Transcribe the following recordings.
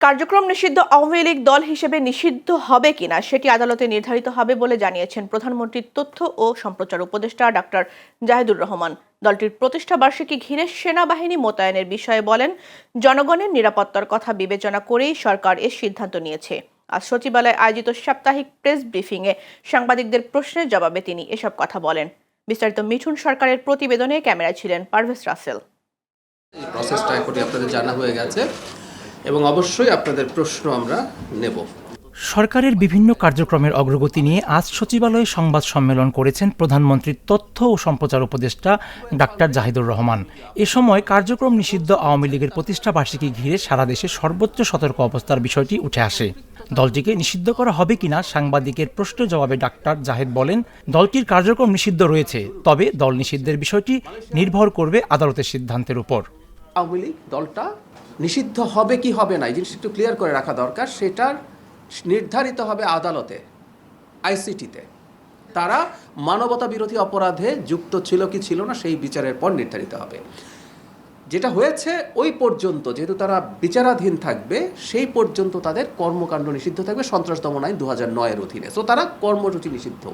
কার্যক্রম নিষিদ্ধ আওয়ামী লীগ দল হিসেবে নিষিদ্ধ হবে কিনা সেটি আদালতে নির্ধারিত হবে বলে জানিয়েছেন প্রধানমন্ত্রীর তথ্য ও সম্প্রচার উপদেষ্টা ডাক্তার জাহিদুর রহমান। দলটির প্রতিষ্ঠা বার্ষিকী ঘিরে সেনাবাহিনী মোতায়েনের বিষয়ে বলেন, জনগণের নিরাপত্তার কথা বিবেচনা করেই সরকার এর সিদ্ধান্ত নিয়েছে। আজ সচিবালয়ে আয়োজিত সাপ্তাহিক প্রেস ব্রিফিংয়ে সাংবাদিকদের প্রশ্নের জবাবে তিনি এসব কথা বলেন। বিস্তারিত মিঠুন সরকারের প্রতিবেদনে ক্যামেরায় ছিলেন পারভেজ রাসেল। প্রসেসটা এখন আপনাদের জানা হয়ে গেছে এবং অবশ্যই আপনাদের প্রশ্ন আমরা নেব। সরকারের বিভিন্ন কার্যক্রমের অগ্রগতি নিয়ে আজ সচিবালয়ে সংবাদ সম্মেলন করেছেন প্রধানমন্ত্রীর তথ্য ও সম্প্রচার উপদেষ্টা ডাক্তার জাহিদুর রহমান। এ সময় কার্যক্রম নিষিদ্ধ আওয়ামী লীগের প্রতিষ্ঠা বার্ষিকী ঘিরে সারা দেশে সর্বোচ্চ সতর্ক অবস্থার বিষয়টি উঠে আসে। দলটিকে নিষিদ্ধ করা হবে কিনা সাংবাদিকের প্রশ্নের জবাবে ডাক্তার জাহিদ বলেন, দলটির কার্যক্রম নিষিদ্ধ রয়েছে, তবে দল নিষিদ্ধের বিষয়টি নির্ভর করবে আদালতের সিদ্ধান্তের উপর। আওয়ামী লীগ দলটা নিষিদ্ধ হবে কি হবে না এই জিনিসটা একটু ক্লিয়ার করে রাখা দরকার। সেটার নির্ধারিত হবে আদালতে, আইসিটিতে। তারা মানবতা বিরোধী অপরাধে যুক্ত ছিল কি ছিল না সেই বিচারের পর নির্ধারিত হবে। যেটা হয়েছে ওই পর্যন্ত যেহেতু তারা বিচারাধীন থাকবে, সেই পর্যন্ত তাদের কর্মকাণ্ড নিষিদ্ধ থাকবে সন্ত্রাস দমন আইন 2009-এর অধীনে। সো তারা কর্মসূচি নিষিদ্ধ।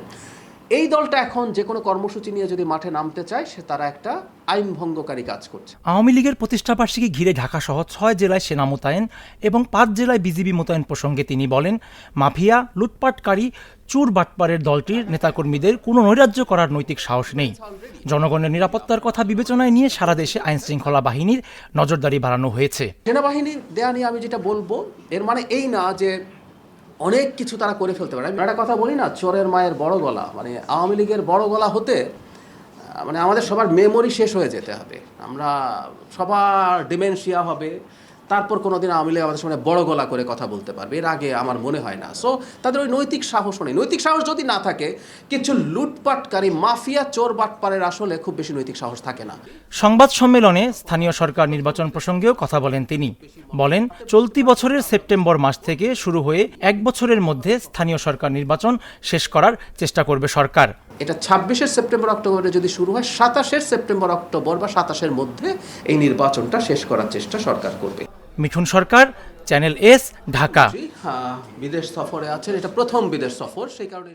এই দলটা এখন যে কোনো কর্মসূচি নিয়ে যদি মাঠে নামতে চায়, সে তারা একটা আইন ভঙ্গকারী কাজ করছে। আওয়ামী লীগের প্রতিষ্ঠাবার্ষিকী ঘিরে ঢাকা সহ 6 জেলায় সেনা মোতায়েন এবং 5 জেলায় বিজিবি মোতায়েন প্রসঙ্গে তিনি বলেন, মাফিয়া, লুটপাটকারী, চুর বাটপারের দলটির নেতাকর্মীদের কোনো নৈরাজ্য করার নৈতিক সাহস নেই। জনগণের নিরাপত্তার কথা বিবেচনায় নিয়ে সারা দেশে আইন শৃঙ্খলা বাহিনীর নজরদারি বাড়ানো হয়েছে। সেনাবাহিনীর দেয়া নিয়ে আমি যেটা বলবো, এর মানে এই না যে অনেক কিছু তারা করে ফেলতে পারে। আমি একটা কথা বলি না, চোরের মায়ের বড় গলা, মানে আওয়ামী লীগের বড় গলা হতে মানে আমাদের সবার মেমোরি শেষ হয়ে যেতে হবে। আমরা সবার ডিমেনশিয়া হবে, তারপর কোনোদিন আওয়ামী লীগ আমাদের সামনে বড় গলা করে কথা বলতে পারবে, এর আগে আমার মনে হয় না। সো তাদের ওই নৈতিক সাহসও নেই। নৈতিক সাহস যদি না থাকে, কিছু লুটপাটকারী মাফিয়া চোর বাটপারের আসলে খুব বেশি নৈতিক সাহস থাকে না। সংবাদ সম্মেলনে স্থানীয় সরকার নির্বাচন প্রসঙ্গেও কথা বলেন তিনি। বলেন, চলতি বছরের সেপ্টেম্বর মাস থেকে শুরু হয়ে 1 বছরের মধ্যে স্থানীয় সরকার নির্বাচন শেষ করার চেষ্টা করবে সরকার। এটা 26 সেপ্টেম্বর অক্টোবরে যদি শুরু হয়, 27 সেপ্টেম্বর অক্টোবর বা 27-এর মধ্যে এই নির্বাচনটা শেষ করার চেষ্টা সরকার করবে। মিঠুন সরকার, চ্যানেল এস, ঢাকা। বিদেশ সফরে আছেন, এটা প্রথম বিদেশ সফর, সেই কারণে